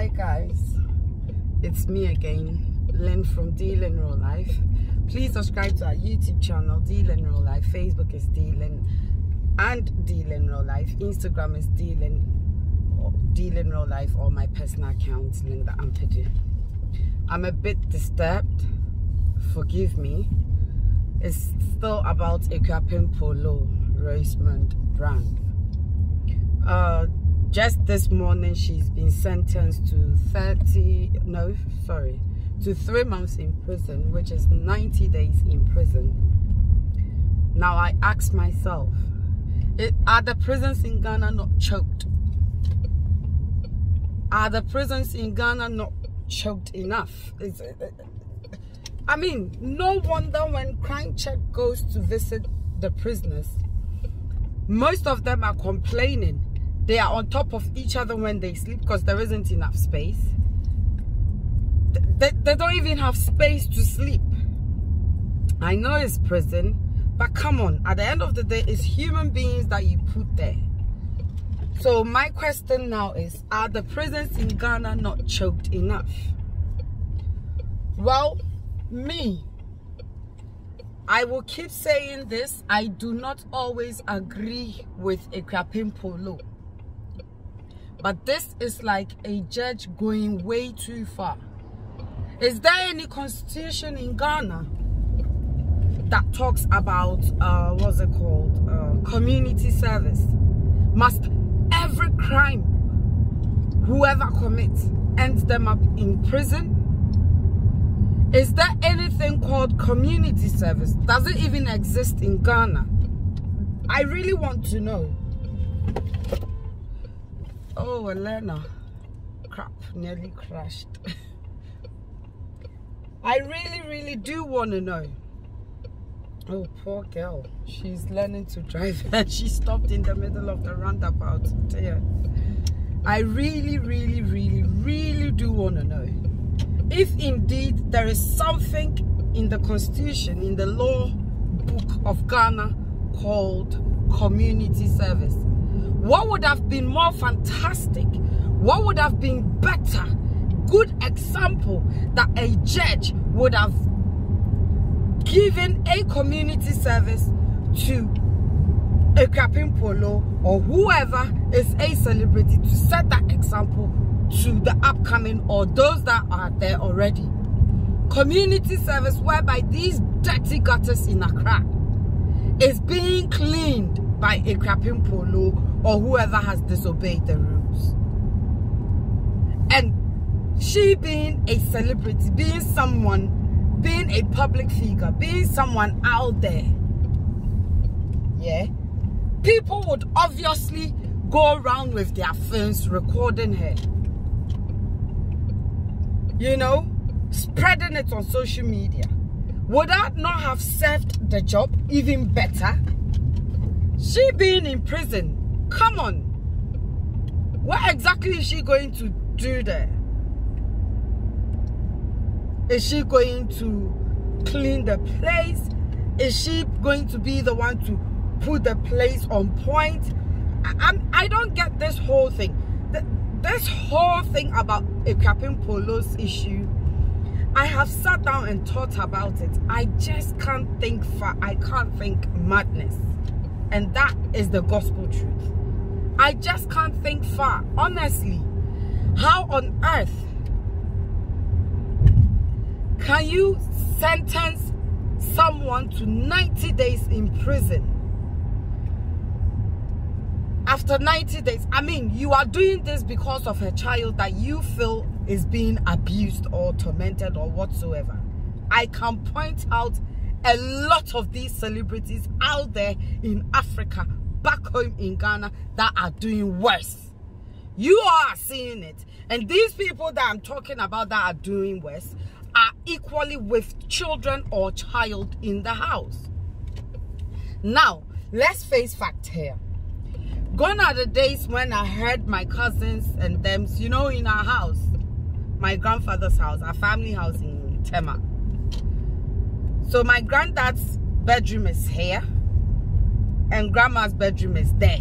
Hi guys, it's me again, Lyn from Lyn-RealLife. Please subscribe to our YouTube channel, Lyn-RealLife. Facebook is Lyn and Lyn-RealLife. Instagram is Lyn-RealLife, or my personal account, Linda Ampedu. I'm a bit disturbed, forgive me. It's still about Akuapem poloo Rosemond brand. Just this morning, she's been sentenced to 3 months in prison, which is 90 days in prison. Now I ask myself, are the prisons in Ghana not choked? Are the prisons in Ghana not choked enough? I mean, no wonder when Crime Check goes to visit the prisoners, most of them are complaining. They are on top of each other when they sleep because there isn't enough space. They don't even have space to sleep. I know it's prison, but come on, at the end of the day, it's human beings that you put there. So my question now is, are the prisons in Ghana not choked enough? Well, I will keep saying this. I do not always agree with Akuapem poloo. But this is like a judge going way too far. Is there any constitution in Ghana that talks about, what's it called, community service? Must every crime whoever commits ends them up in prison? Is there anything called community service? Does it even exist in Ghana? I really want to know. Oh, Elena, crap, nearly crashed. I really do want to know. Oh, poor girl, she's learning to drive and she stopped in the middle of the roundabout. Dear. I really do want to know if indeed there is something in the constitution, in the law book of Ghana, called community service. What would have been more fantastic? What would have been better? Good example that a judge would have given a community service to Akuapem poloo or whoever is a celebrity, to set that example to the upcoming or those that are there already. Community service whereby these dirty gutters in Accra is being cleaned by Akuapem poloo or whoever has disobeyed the rules. And she being a celebrity, being someone, being a public figure, being someone out there, yeah, people would obviously go around with their phones recording her, you know, spreading it on social media. Would that not have served the job even better? She being in prison, come on, what exactly is she going to do there? Is she going to clean the place? Is she going to be the one to put the place on point? I don't get this whole thing. This whole thing about Akuapem poloo's issue, I have sat down and thought about it. I just can't think far. I can't think madness. And that is the gospel truth. I just can't think far. Honestly, how on earth can you sentence someone to 90 days in prison? After 90 days, I mean, you are doing this because of a child that you feel is being abused or tormented or whatsoever. I can point out a lot of these celebrities out there in Africa, back home in Ghana, that are doing worse. You are seeing it. And these people that I'm talking about that are doing worse are equally with children or child in the house. Now, let's face fact here. Gone are the days when I heard my cousins and them, you know, in our house, my grandfather's house, our family house in Tema. So my granddad's bedroom is here and grandma's bedroom is there.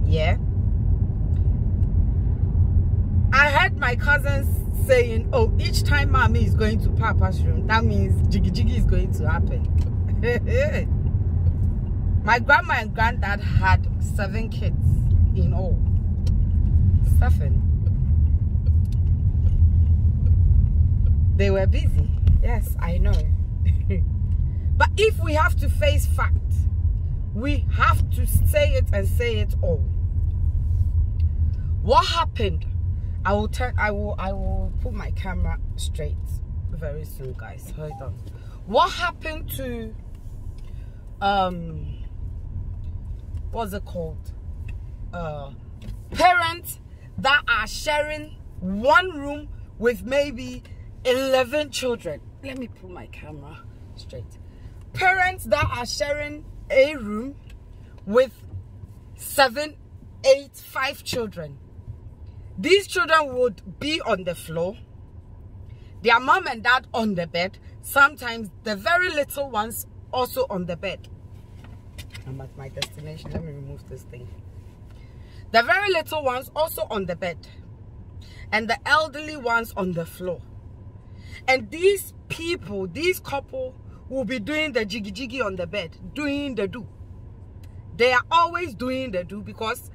Yeah. I heard my my cousins saying, oh, each time mommy is going to Papa's room, that means jiggy jiggy is going to happen. My grandma and granddad had 7 kids in all. 7. They were busy. Yes, I know. But if we have to face fact, we have to say it and say it all. What happened? I will put my camera straight very soon, guys. Hold on. What happened to what's it called? Parents that are sharing one room with maybe 11 children. Let me put my camera straight. Parents that are sharing a room with 7, 8, 5 children. These children would be on the floor, their mom and dad on the bed, sometimes the very little ones also on the bed. I'm at my destination. Let me remove this thing. The very little ones also on the bed, and the elderly ones on the floor. And these people, this couple, will be doing the jiggy jiggy on the bed, doing the do. They are always doing the do because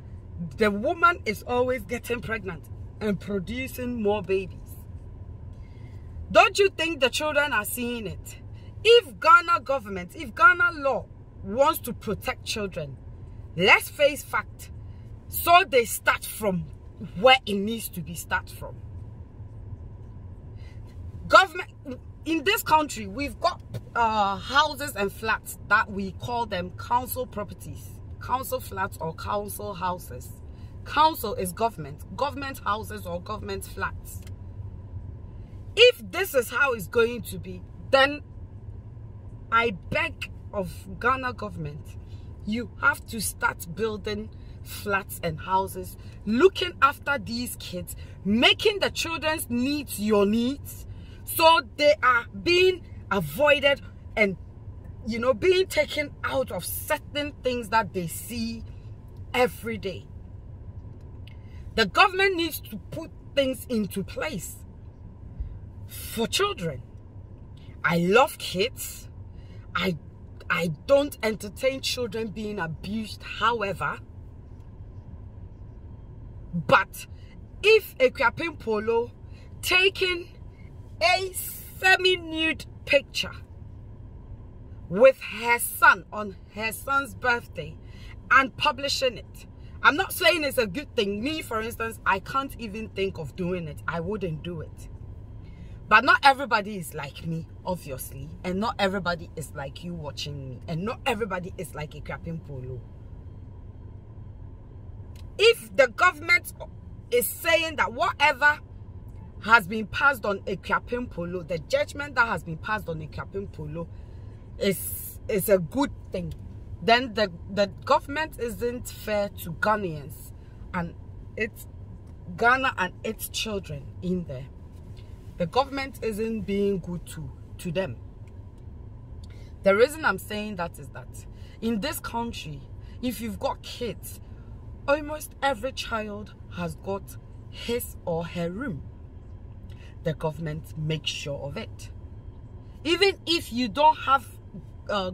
the woman is always getting pregnant and producing more babies. Don't you think the children are seeing it? If Ghana government, if Ghana law wants to protect children, let's face fact. So they start from where it needs to be start from. Government in this country, we've got houses and flats that we call them council properties, council flats or council houses. Council is government houses or government flats. If this is how it's going to be, then I beg of Ghana government, you have to start building flats and houses, looking after these kids, making the children's needs your needs, so they are being avoided and, you know, being taken out of certain things that they see every day. The government needs to put things into place for children. I love kids. I don't entertain children being abused, however. But if Akuapem poloo taking a semi-nude picture with her son on her son's birthday and publishing it, I'm not saying it's a good thing. Me, for instance, I can't even think of doing it. I wouldn't do it. But not everybody is like me, obviously. And not everybody is like you watching me. And not everybody is like Akuapem poloo. If the government is saying that whatever has been passed on Akuapem poloo, the judgment that has been passed on Akuapem poloo is a good thing, then the government isn't fair to Ghanaians and it's Ghana and its children in there. The government isn't being good to them. The reason I'm saying that is that in this country, if you've got kids, almost every child has got his or her room. The government makes sure of it. Even if you don't have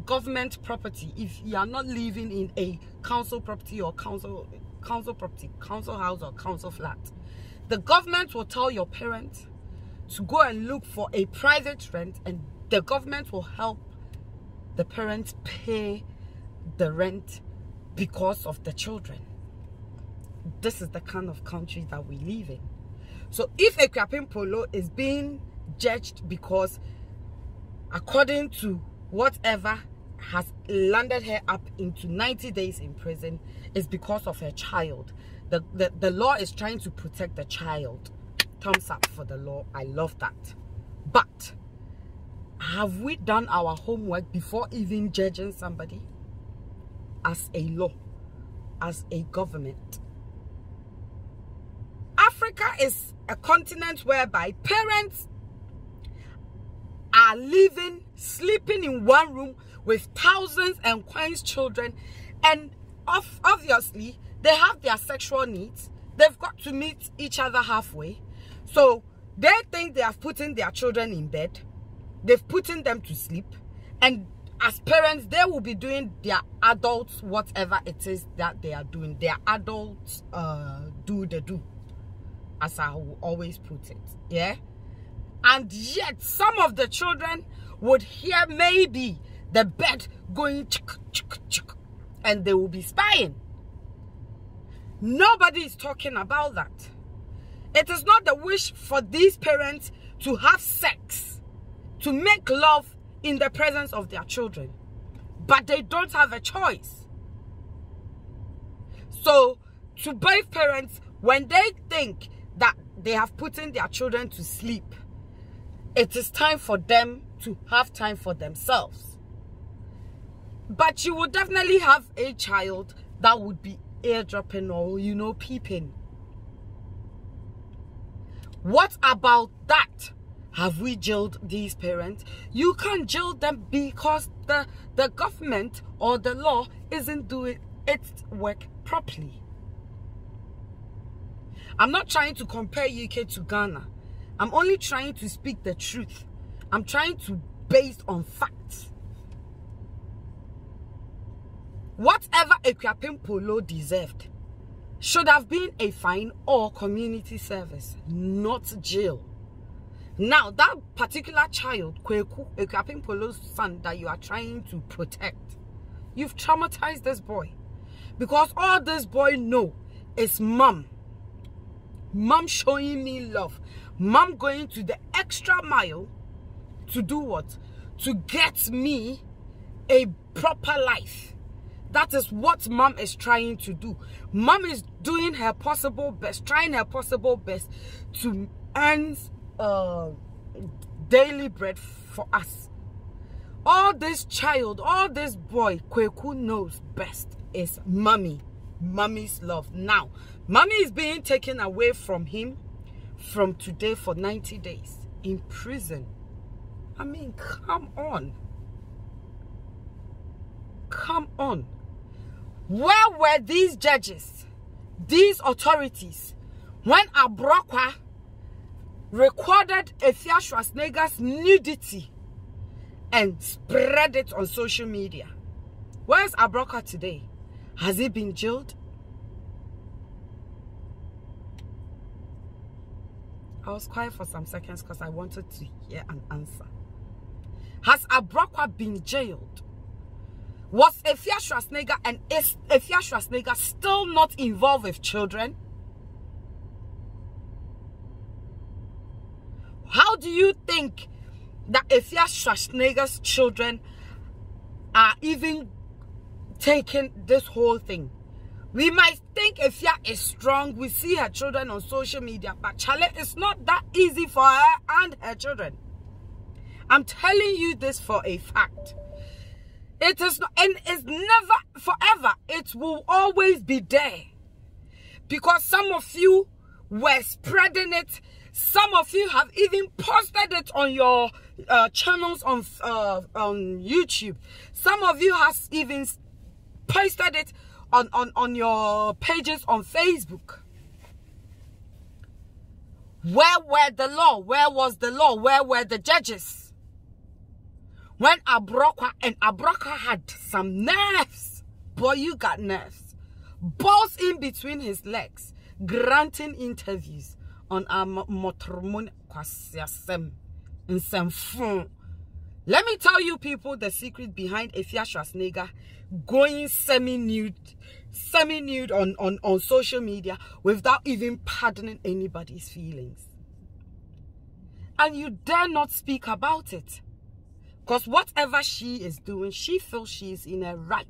government property, if you are not living in a council property or council house or council flat, the government will tell your parents to go and look for a private rent, and the government will help the parents pay the rent because of the children. This is the kind of country that we live in. So if Akuapem poloo is being judged because, according to whatever has landed her up into 90 days in prison, is because of her child. The law is trying to protect the child. Thumbs up for the law. I love that. But have we done our homework before even judging somebody as a law, as a government? Africa is a continent whereby parents are living, sleeping in one room with thousands and queens children, and obviously they have their sexual needs. They've got to meet each other halfway. So they think they have put in their children in bed. They've put in them to sleep. And as parents, they will be doing their adults, whatever it is that they are doing. Their adults do the do, as I will always put it. Yeah. And yet some of the children would hear maybe the bed going chuk, chuk, chuk, and they will be spying. Nobody is talking about that. It is not the wish for these parents to have sex, to make love in the presence of their children. But they don't have a choice. So, to both parents, when they think that they have put in their children to sleep, it is time for them to have time for themselves. But you would definitely have a child that would be eardropping or, you know, peeping. What about that? Have we jailed these parents? You can't jail them because the government or the law isn't doing its work properly. I'm not trying to compare UK to Ghana. I'm only trying to speak the truth. I'm trying to base on facts. Whatever Akuapem poloo deserved should have been a fine or community service, not jail. Now, that particular child, Kweku, Akuapem poloo's son that you are trying to protect, you've traumatized this boy. Because all this boy knows is mom. Mom showing me love. Mom going to the extra mile to do what? To get me a proper life. That is what mom is trying to do. Mom is doing her possible best, trying her possible best to earn daily bread for us. All this child, all this boy, Kweku knows best is mommy. Mommy's love. Now, mommy is being taken away from him from today for 90 days in prison. I mean, come on. Come on. Where were these judges, these authorities, when Abrokwa recorded Efia Schwarzenegger's nudity and spread it on social media? Where's Abrokwa today? Has he been jailed? I was quiet for some seconds because I wanted to hear an answer. Has Abrokwa been jailed? Was Efia Schwarzenegger and is Efia Schwarzenegger still not involved with children? How do you think that Efia Schwarzenegger's children are even taking this whole thing? We might think Efia is strong. We see her children on social media, but Charlie, it's not that easy for her and her children. I'm telling you this for a fact. It is not, and it's never forever. It will always be there. Because some of you were spreading it. Some of you have even posted it on your channels on YouTube. Some of you has even posted it on your pages on Facebook. Where were the law? Where was the law? Where were the judges? When Abrokwa, and Abrokwa had some nerves. Boy, you got nerves. Balls in between his legs, granting interviews on our motormon kwasiasem in some phone. Let me tell you people the secret behind Efia Schwarzenegger going semi-nude on social media without even pardoning anybody's feelings. And you dare not speak about it. Because whatever she is doing, she feels she is in her right.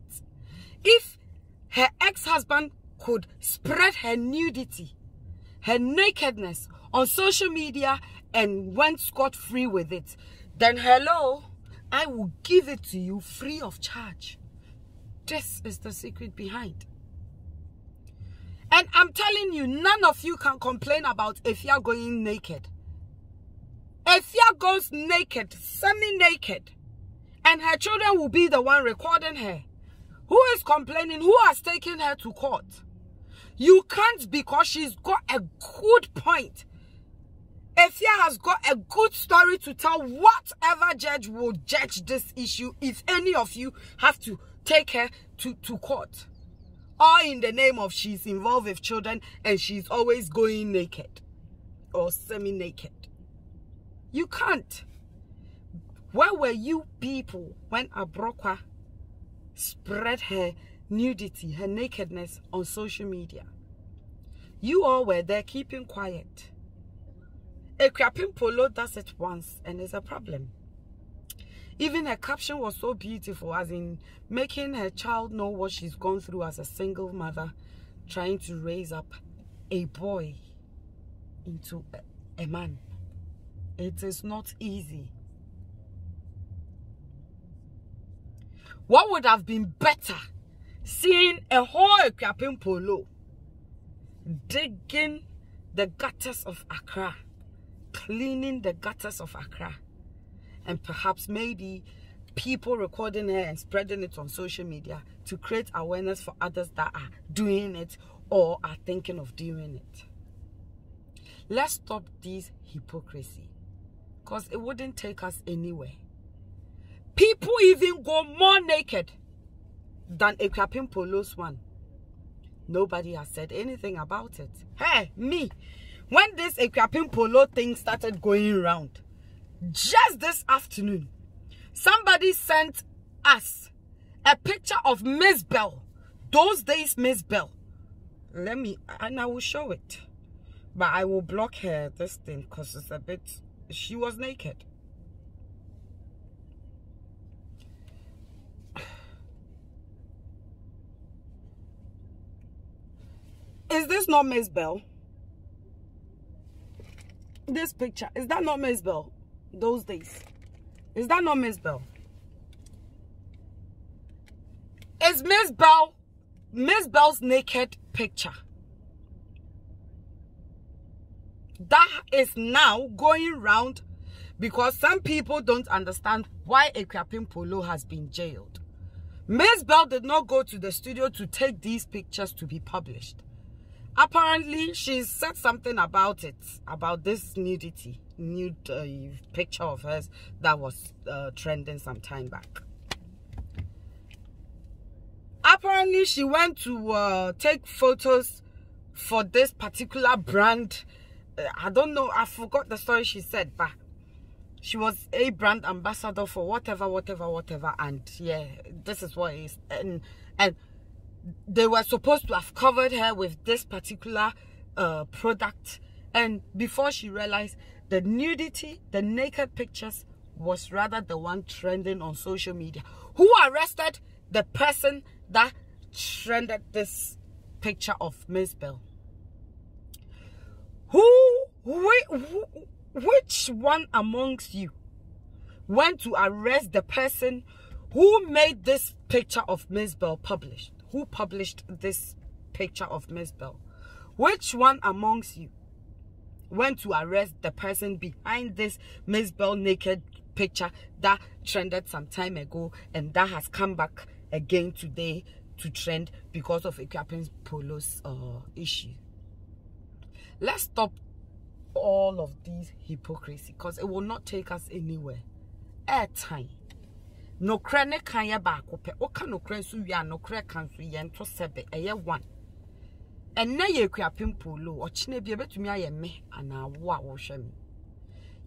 If her ex-husband could spread her nudity, her nakedness on social media and went scot-free with it, then hello, I will give it to you free of charge. This is the secret behind. And I'm telling you, none of you can complain about Efia going naked. Efia goes naked, semi-naked, and her children will be the one recording her. Who is complaining? Who has taken her to court? You can't, because she's got a good point. Efia has got a good story to tell. Whatever judge will judge this issue, if any of you have to take her to court, or in the name of she's involved with children and she's always going naked or semi-naked. You can't. Where were you people when Abrokwa spread her nudity, her nakedness on social media? You all were there keeping quiet. Akuapem poloo does it once and it's a problem. Even her caption was so beautiful, as in making her child know what she's gone through as a single mother, trying to raise up a boy into a man. It is not easy. What would have been better? Seeing a whole Akuapem poloo digging the gutters of Accra, cleaning the gutters of Accra, and perhaps maybe people recording her and spreading it on social media to create awareness for others that are doing it or are thinking of doing it. Let's stop this hypocrisy, because it wouldn't take us anywhere. People even go more naked than Akuapem poloo's one. Nobody has said anything about it. Hey, me, when this Akuapem poloo thing started going around, just this afternoon, somebody sent us a picture of Miss Bell. Those days, Miss Bell. Let me, and I will show it. But I will block her this thing because it's a bit, she was naked. Is this not Miss Bell? This picture, is that not Miss Bell? Those days. Is that not Miss Bell? Is Miss Bell's naked picture that is now going round because some people don't understand why Akuapem poloo has been jailed. Miss Bell did not go to the studio to take these pictures to be published. Apparently, she said something about it, about this nude picture of hers that was trending some time back. Apparently, she went to take photos for this particular brand. I don't know, I forgot the story she said, but she was a brand ambassador for whatever, and yeah, this is what it is. And they were supposed to have covered her with this particular product, and before she realized, the nudity, the naked pictures was rather the one trending on social media. Who arrested the person that trended this picture of Miss Bell? Which one amongst you went to arrest the person who made this picture of Miss Bell published? Who published this picture of Miss Bell? Which one amongst you went to arrest the person behind this Miss Bell naked picture that trended some time ago and that has come back again today to trend because of Akuapem poloo's issue? Let's stop all of these hypocrisy, because it will not take us anywhere. Airtime. No crane can ya back up. Oka no crane su ya no crane can su yen to sebe eye one. And na ye Akuapem poloo or chine be betumi aye me ana wo a wo hwe me.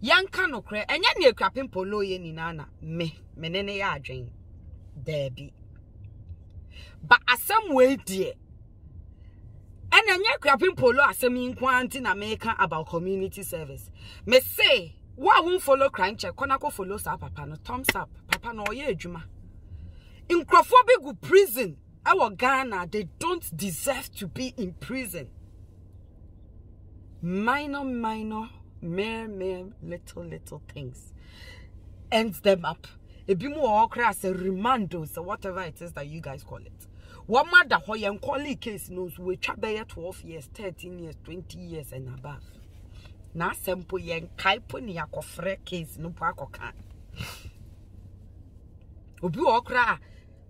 Yanka no crane enya ne Akuapem poloo ye nyina me menene ya adwen. There be. But asem we die. And enya Akuapem poloo asem inkwanti na meka about community service. Me say wa won follow crime check kona ko follow sa papa no thumbs up. Papa no ye adwuma. Nkrofo be go prison. Our Ghana, they don't deserve to be in prison. Minor, mere little things ends them up. A bit more crass, a remand, so whatever it is that you guys call it. What matter how you call it case knows we trap 12 years, 13 years, 20 years and above. Na sempo yen kaipo ni akofre case no pako kan. Obi okra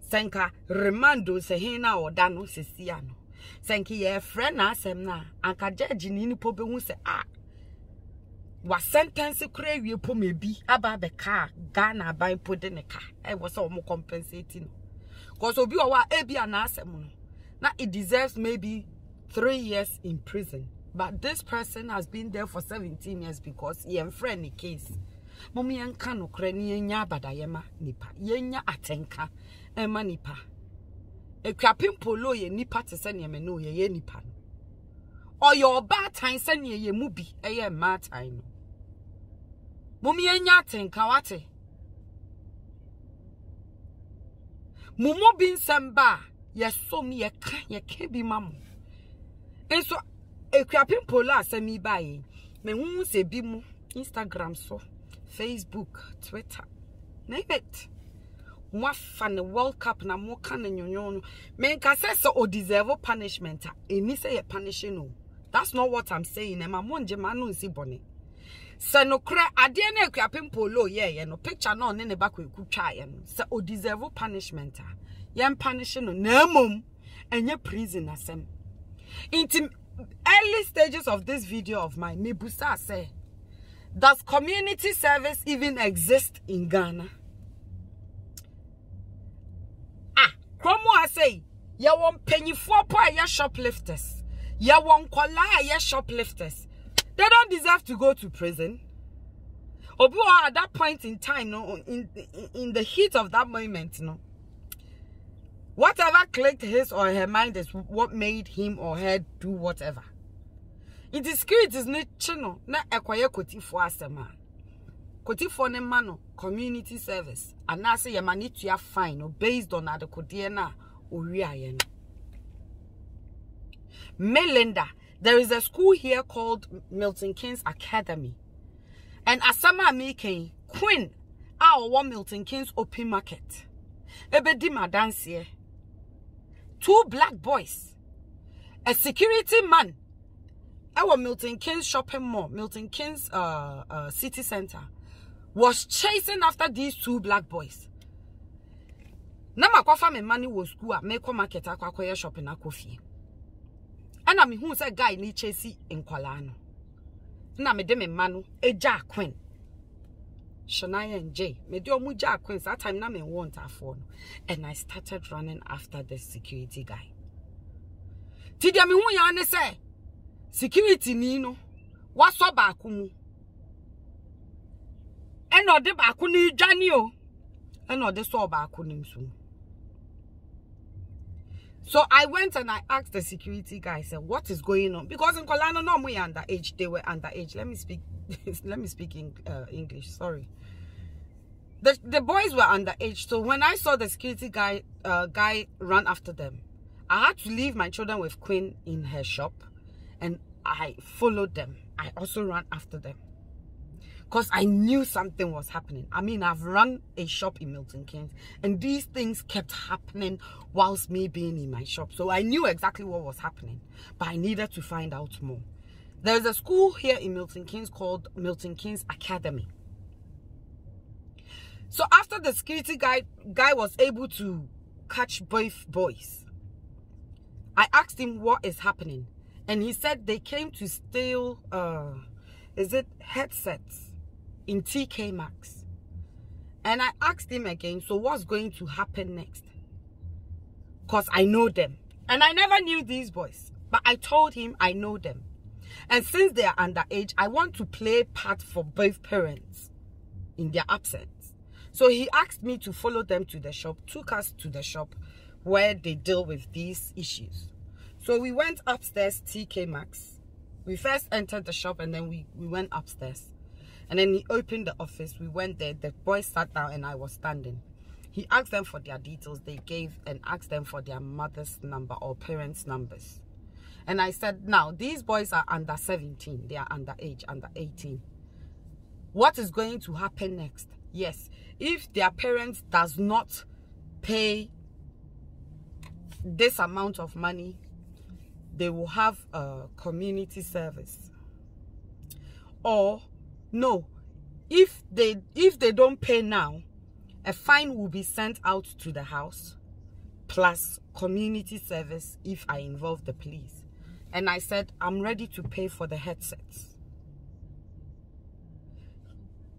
senka remando se hina oda no sesia no. Senki ye friend na asem na anka judge ni nipo be hu se was sentence crave you put maybe about the car, Ghana by putting a car. I was almost compensating. Because Obi Owa Ebi an asem. Now it deserves maybe 3 years in prison. But this person has been there for 17 years because he and friendly case. Mommy and Kano Kreni nya badayema nipa. Yenya atenka ema nipa. Akuapem poloo ye nipa te se ne no ye nipa. Or your bad time send ye mubi eye mad time. Mommy nya atenka wate. Mumo bin samba ye so me ye can be mamu. And so Akuapem poloo asemi bae. Me hu se bi mu Instagram so, Facebook, Twitter. Name it. Mwa fan World Cup na mo kan nyonyo. Men ka say so o deserve punishment. Eni say ye punishing no. That's not what I'm saying. Ema mo nje ma no nsi bone. Se no kra ade na Akuapem poloo ye no picture no ne ba kwa ekutwa ye no. Se o deserve punishment. Ye punishing no na mom enye prison asem. Intim early stages of this video of mine, me busa say, does community service even exist in Ghana? Kromo I say, ya won penny for pa ya shoplifters. Ya won kola ya shoplifters. They don't deserve to go to prison. Obi at that point in time, no, in the heat of that moment, no. Whatever clicked his or her mind is what made him or her do whatever. It is security is not channel, na acquire koti for asema. Koti for ne mano community service. And now say your money to your fine or based on the kodiena or riayen. Melinda, there is a school here called Milton Keynes Academy. And asama making Queen our one Milton Keynes open market. Ebedi madansie. 2 black boys, a security man, our Milton Keynes shopping mall, Milton Keynes city center, was chasing after these 2 black boys. Nama kwa fami money was school at Meko market akwa shopping akofi. And I'm who said guy ni chasing in Kwalano. Na me dem manu eja Queen. Shania and Jay, me do muja Queens that time na me want a phone, and I started running after the security guy. Tidia me hu ya ne say security ni no waso ba akumu. Eno de ba akuni dwane o. Eno de so ba akunim so. So I went and I asked the security guy, I said, what is going on? Because in Kolano no we underage, they were underage. Let me speak in English, sorry. The boys were underage, so when I saw the security guy run after them, I had to leave my children with Queen in her shop, and I followed them. I also ran after them because I knew something was happening. I mean, I've run a shop in Milton Keynes, and these things kept happening whilst me being in my shop. So I knew exactly what was happening, but I needed to find out more. There's a school here in Milton Keynes called Milton Keynes Academy. So after the security guy was able to catch both boys, I asked him what is happening. And he said they came to steal, headsets in TK Maxx. And I asked him again, so what's going to happen next? Because I know them. And I never knew these boys. But I told him I know them. And since they are underage, I want to play part for both parents in their absence. So he asked me to follow them to the shop, took us to the shop where they deal with these issues. So we went upstairs, TK Maxx. We first entered the shop and then we went upstairs. And then he opened the office. We went there. The boys sat down and I was standing. He asked them for their details. They gave and asked them for their mother's number or parents' numbers. And I said, now, these boys are under 17. They are underage, under 18. What is going to happen next? Yes, if their parents does not pay this amount of money, they will have a community service. Or, no, if they don't pay now, a fine will be sent out to the house, plus community service if I involve the police. And I said, I'm ready to pay for the headsets.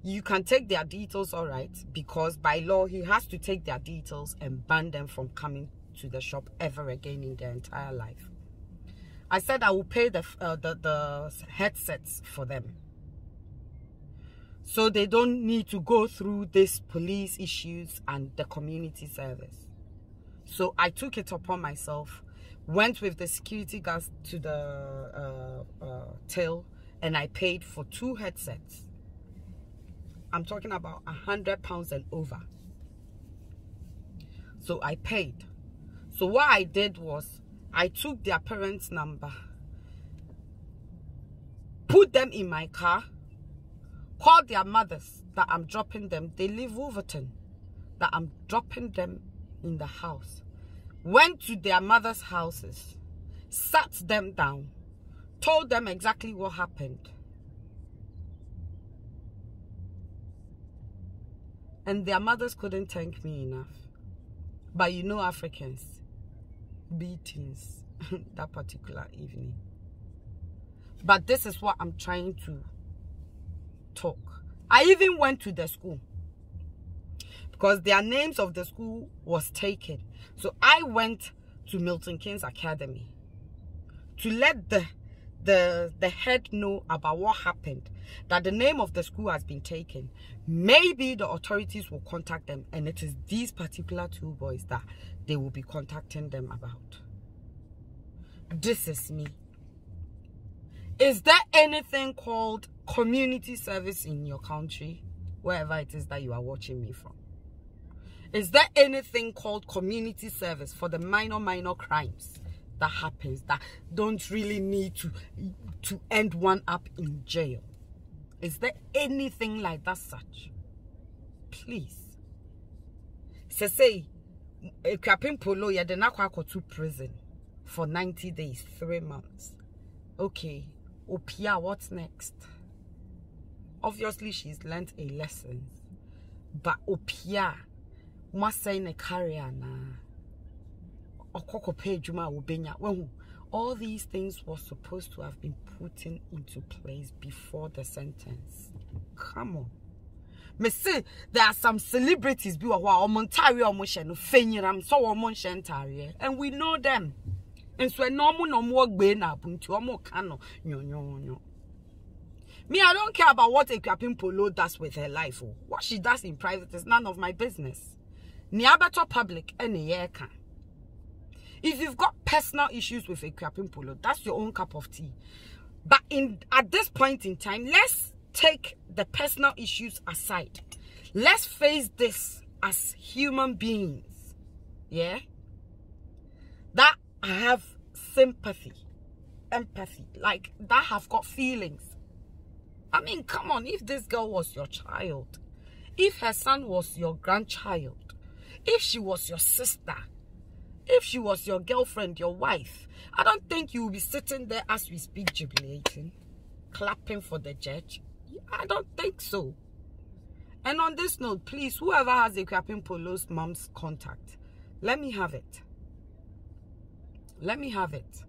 You can take their details, all right, because by law, he has to take their details and ban them from coming to the shop ever again in their entire life. I said I will pay the headsets for them, so they don't need to go through this police issues and the community service. So I took it upon myself, went with the security guards to the till, and I paid for 2 headsets. I'm talking about £100 and over. So I paid. So what I did was, I took their parents' number, put them in my car, called their mothers that I'm dropping them. They live Wolverton, that I'm dropping them in the house. Went to their mothers' houses, sat them down, told them exactly what happened. And their mothers couldn't thank me enough. But you know Africans, beatings that particular evening. But this is what I'm trying to talk. I even went to the school, because their names of the school was taken. So I went to Milton Keynes Academy to let the head know about what happened, that the name of the school has been taken. Maybe the authorities will contact them, and it is these particular 2 boys that they will be contacting them about. This is me. Is there anything called community service in your country, wherever it is that you are watching me from? Is there anything called community service for the minor crimes that happens, that don't really need to end one up in jail? Is there anything like that such? Please. Say, Akuapem poloo, you did not go to prison for 90 days, 3 months. Okay. Opia, what's next? Obviously, she's learned a lesson. But Opia, must say in a career na. All these things were supposed to have been put into place before the sentence. Come on. Me say there are some celebrities and we know them. And so no work me, I don't care about what Akuapem poloo does with her life. What she does in private is none of my business. Niabato public any year can. If you've got personal issues with Akuapem poloo, that's your own cup of tea. But at this point in time, let's take the personal issues aside. Let's face this as human beings. Yeah? That have sympathy, empathy, like that have got feelings. I mean, come on, if this girl was your child, if her son was your grandchild, if she was your sister, if she was your girlfriend, your wife, I don't think you will be sitting there as we speak jubilating, clapping for the judge. I don't think so. And on this note, please, whoever has Akuapem poloo's mom's contact, let me have it. Let me have it.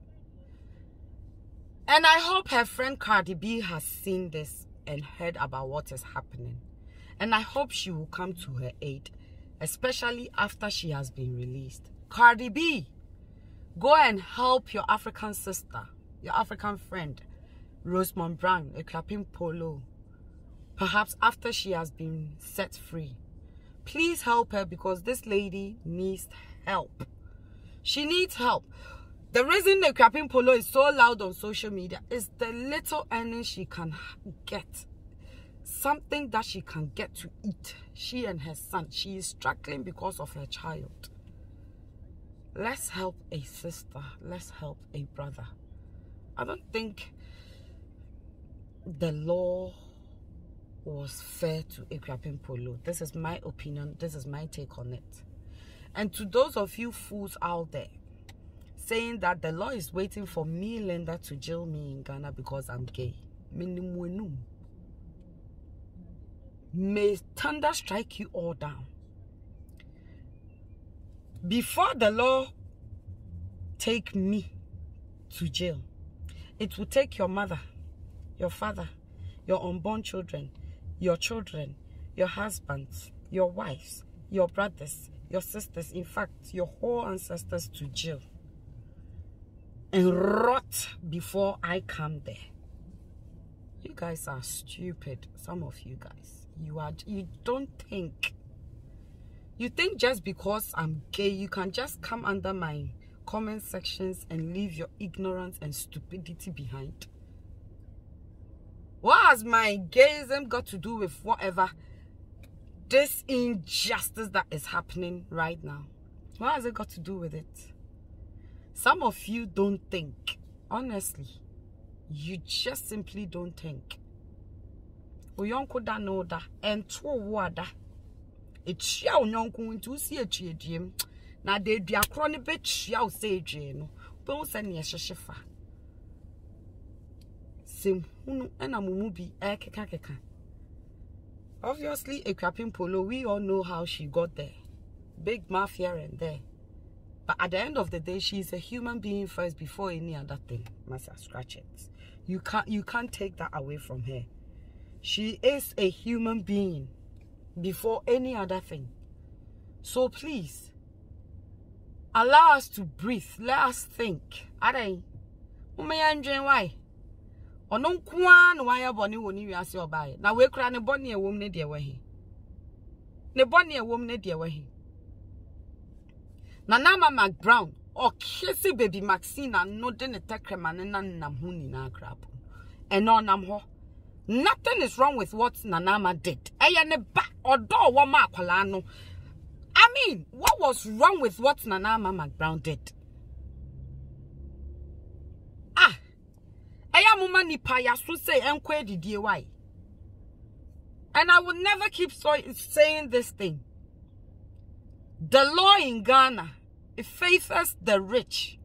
And I hope her friend Cardi B has seen this and heard about what is happening. And I hope she will come to her aid, especially after she has been released. Cardi B, go and help your African sister, your African friend, Rosemond Brown, Akuapem poloo. Perhaps after she has been set free. Please help her, because this lady needs help. She needs help. The reason the Akuapem poloo is so loud on social media is the little earnings she can get. Something that she can get to eat. She and her son. She is struggling because of her child. Let's help a sister. Let's help a brother. I don't think the law was fair to Akuapem poloo. This is my opinion. This is my take on it. And to those of you fools out there saying that the law is waiting for me, Linda, to jail me in Ghana because I'm gay, may thunder strike you all down. Before the law take me to jail, it will take your mother, your father, your unborn children, your children, your husbands, your wives, your brothers, your sisters, in fact, your whole ancestors to jail and rot before I come there. You guys are stupid. Some of you guys, you don't think. You think just because I'm gay, you can just come under my comment sections and leave your ignorance and stupidity behind. What has my gayism got to do with whatever this injustice that is happening right now? What has it got to do with it? Some of you don't think. Honestly, you just simply don't think. Uyonko da no da and to wada. It's ya unyonko into see a chiem. Na de dia crony bitch ya say no. Don't send ya sheshefa. Sim hunu ena mumubi keka. Obviously, Akuapem poloo, we all know how she got there. Big mouth here and there. But at the end of the day, she's a human being first before any other thing. Master, scratch it. You can't take that away from her. She is a human being before any other thing. So please, allow us to breathe. Let us think. Why? Onon kwan why boni woni wiase obaye. Na we kura ne boni ewom ne de wahi. Ne boni ewom ne de wahi. Na Nama Brown or kissy baby Maxine and no den tekrema na nam hu nyina krap. And no nam ho. Nothing is wrong with what Nanama did. Eye ne ba odo wo ma akwala no. I mean, what was wrong with what Nanama Brown did? And I will never keep saying this thing. The law in Ghana, it favors the rich.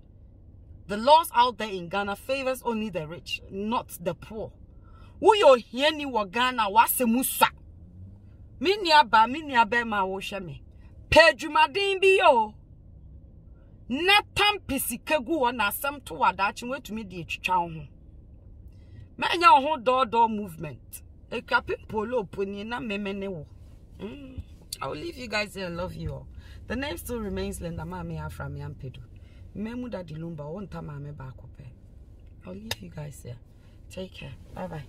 The laws out there in Ghana favors only the rich, not the poor. Uyo hieni wa Ghana wase musa. Minya be ma wo sheme. Pejumadin bi yo. Natam pisikegu wana asem to wadachi wetumi di etwitwa ho. Manya ho door movement. Akuapem poloo poni na memene wo. I will leave you guys here. I love you all. The name still remains Lyn-RealLife from Yampedu. Memu da dilumba won't mame ba Akuapem. I'll leave you guys here. Take care. Bye bye.